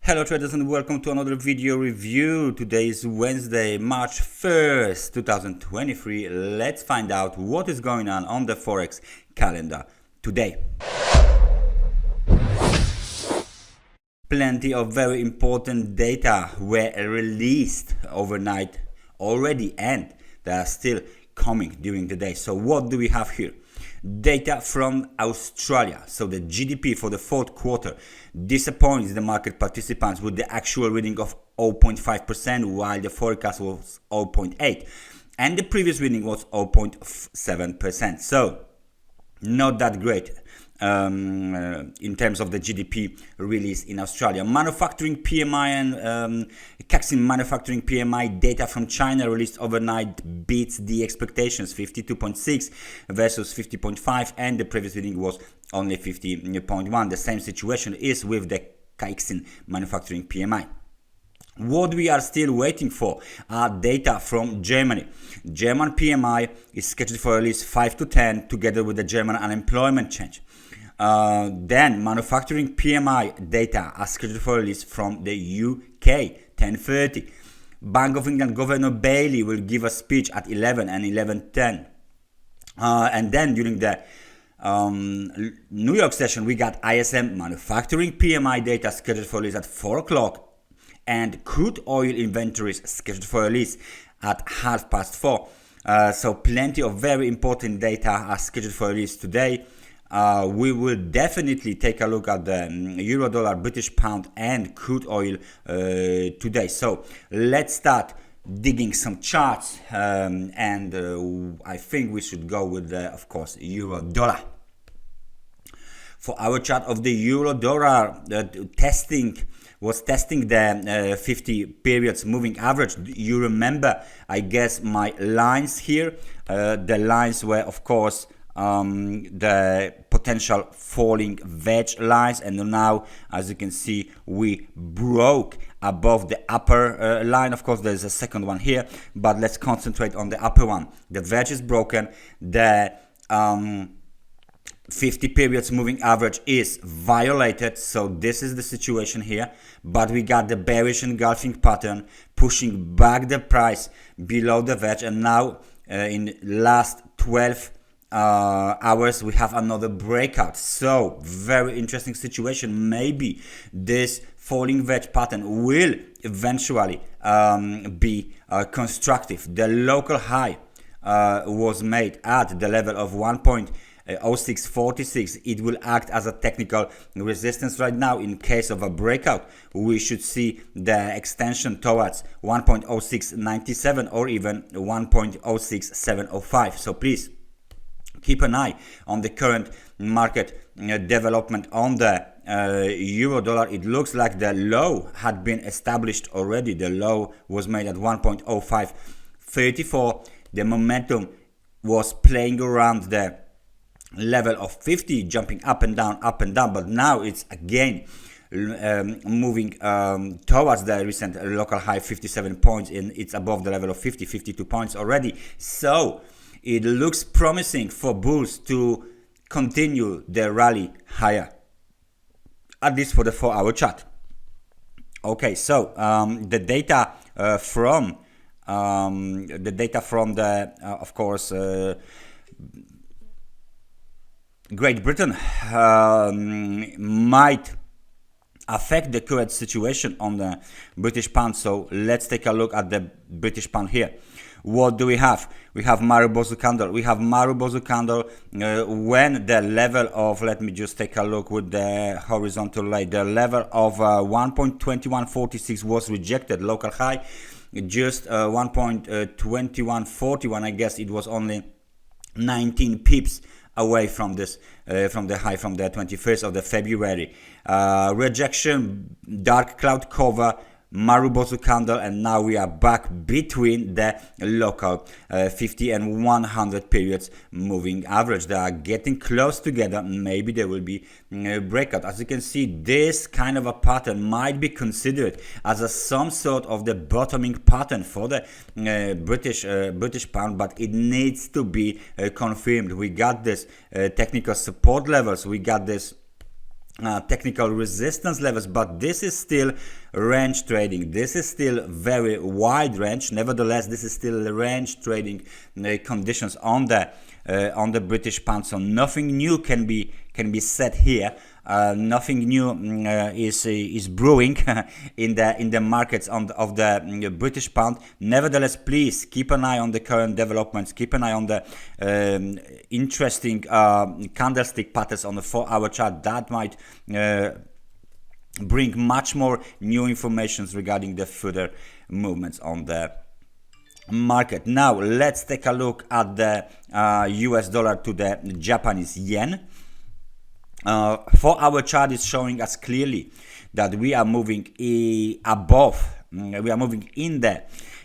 Hello traders and welcome to another video review. Today is Wednesday, March 1st, 2023. Let's find out what is going on the Forex calendar today. Plenty of very important data were released overnight already and they are still coming during the day. So what do we have here? Data from Australia. So the GDP for the fourth quarter disappoints the market participants with the actual reading of 0.5%, while the forecast was 0.8%, and the previous reading was 0.7%. So not that great in terms of the GDP release in Australia. Manufacturing PMI and Caixin Manufacturing PMI data from China released overnight beats the expectations, 52.6 versus 50.5, and the previous reading was only 50.1. The same situation is with the Caixin Manufacturing PMI. What we are still waiting for are data from Germany. German PMI is scheduled for release 5 to 10 together with the German unemployment change. Then manufacturing PMI data are scheduled for release from the UK 10:30. Bank of England Governor Bailey will give a speech at 11 and 11:10. And then during the New York session we got ISM manufacturing PMI data scheduled for release at 4 o'clock. And crude oil inventories scheduled for release at 4:30. So plenty of very important data are scheduled for release today. We will definitely take a look at the euro dollar, British pound and crude oil today. So let's start digging some charts and I think we should go with of course euro dollar. For our chart of the euro dollar, was testing the 50 periods moving average. You remember, I guess, my lines here. The lines were, of course, the potential falling wedge lines, and now, as you can see, we broke above the upper line. Of course, there's a second one here, but let's concentrate on the upper one. The wedge is broken. The 50 periods moving average is violated, so this is the situation here, but we got the bearish engulfing pattern pushing back the price below the wedge, and now in last 12 hours we have another breakout. So very interesting situation. Maybe this falling wedge pattern will eventually be constructive. The local high was made at the level of 1.0646. It will act as a technical resistance right now. In case of a breakout, we should see the extension towards 1.0697 or even 1.06705. So please keep an eye on the current market development on the euro dollar. It looks like the low had been established already. The low was made at 1.0534. The momentum was playing around the level of 50, jumping up and down, but now it's again moving towards the recent local high 57 points, and it's above the level of 52 points already. So it looks promising for bulls to continue their rally higher, at least for the 4-hour chart. Okay, so the data from the of course Great Britain might affect the current situation on the British pound. So let's take a look at the British pound here. What do we have? We have Marubozu candle. We have Marubozu candle when the level of, let me just take a look with the horizontal line, the level of 1.2146 was rejected, local high, just 1.2141. I guess it was only 19 pips away from this, from the high from the 21st of the February. Rejection, dark cloud cover, Marubozu candle, and now we are back between the local 50 and 100 periods moving average. They are getting close together. Maybe there will be a breakout. As you can see, this kind of a pattern might be considered as some sort of the bottoming pattern for the British pound, but it needs to be confirmed. We got this technical support levels. We got this technical resistance levels, but this is still range trading. This is still very wide range. Nevertheless, this is still range trading conditions on the British pound. So nothing new can be said here. Nothing new is brewing in the markets of the British pound. Nevertheless, please keep an eye on the current developments. Keep an eye on the interesting candlestick patterns on the 4-hour chart. That might bring much more new information regarding the further movements on the market. Now let's take a look at the US dollar to the Japanese yen. 4-hour chart is showing us clearly that we are moving above, we are moving in the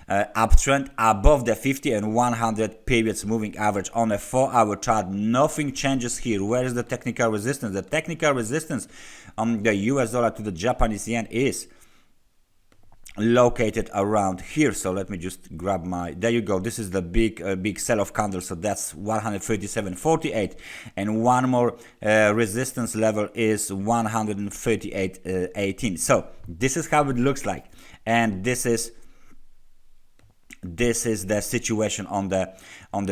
uptrend above the 50 and 100 periods moving average on a 4-hour chart. Nothing changes here. Where is the technical resistance? The technical resistance on the US dollar to the Japanese yen is located around here. So let me just grab my, there you go, this is the big sell-off candle, so that's 137.48, and one more resistance level is 138.18. so this is how it looks like, and this is the situation on the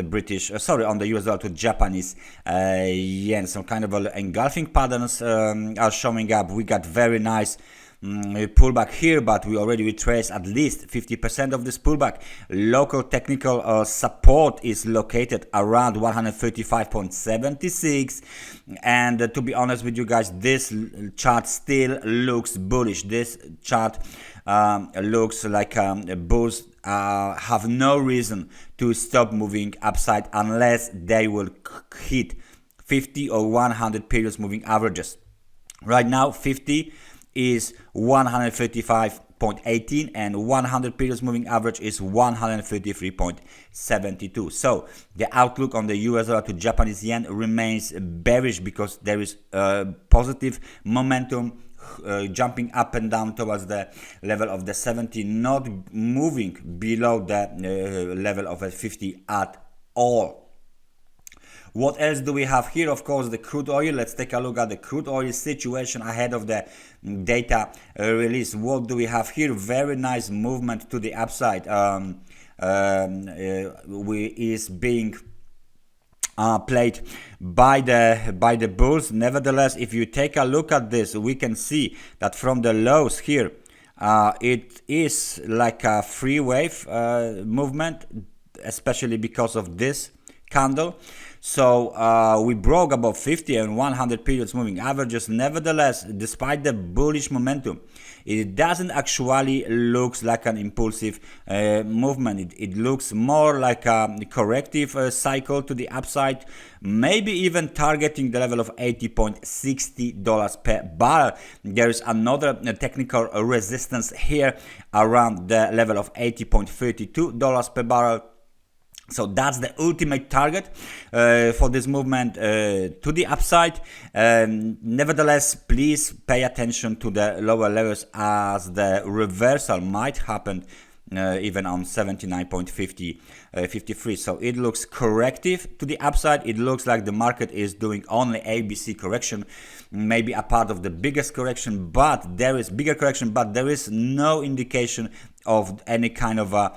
British, on the US dollar to Japanese yen. Some kind of engulfing patterns are showing up. We got very nice pullback here, but we already retraced at least 50% of this pullback. Local technical support is located around 135.76, and to be honest with you guys, this chart still looks bullish. This chart looks like bulls have no reason to stop moving upside unless they will hit 50 or 100 periods moving averages. Right now 50 is 135.18 and 100 periods moving average is 133.72. so the outlook on the US dollar to Japanese yen remains bearish because there is positive momentum jumping up and down towards the level of the 70, not moving below the level of a 50 at all. What else do we have here? Of course, the crude oil. Let's take a look at the crude oil situation ahead of the data release. What do we have here? Very nice movement to the upside. Is being played by the bulls. Nevertheless, if you take a look at this, we can see that from the lows here, it is like a free wave movement, especially because of this candle. So we broke above 50 and 100 periods moving averages. Nevertheless, despite the bullish momentum, it doesn't actually looks like an impulsive movement. It looks more like a corrective cycle to the upside, maybe even targeting the level of $80.60 per barrel. There is another technical resistance here around the level of $80.32 per barrel. So that's the ultimate target for this movement to the upside. Nevertheless, please pay attention to the lower levels as the reversal might happen even on 79.53. So it looks corrective to the upside. It looks like the market is doing only ABC correction, maybe a part of the biggest correction, but there is bigger correction, but there is no indication of any kind of a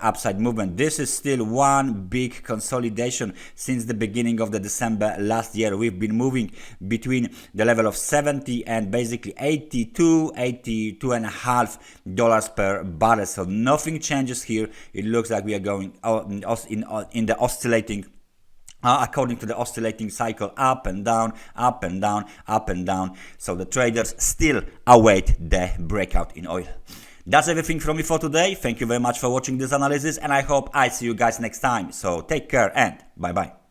upside movement. This is still one big consolidation since the beginning of the December last year. We've been moving between the level of 70 and basically $82 and a half per barrel. So nothing changes here. It looks like we are going in the oscillating according to the oscillating cycle, up and down, up and down, up and down. So the traders still await the breakout in oil. That's everything from me for today. Thank you very much for watching this analysis, and I hope I see you guys next time. So take care and bye bye.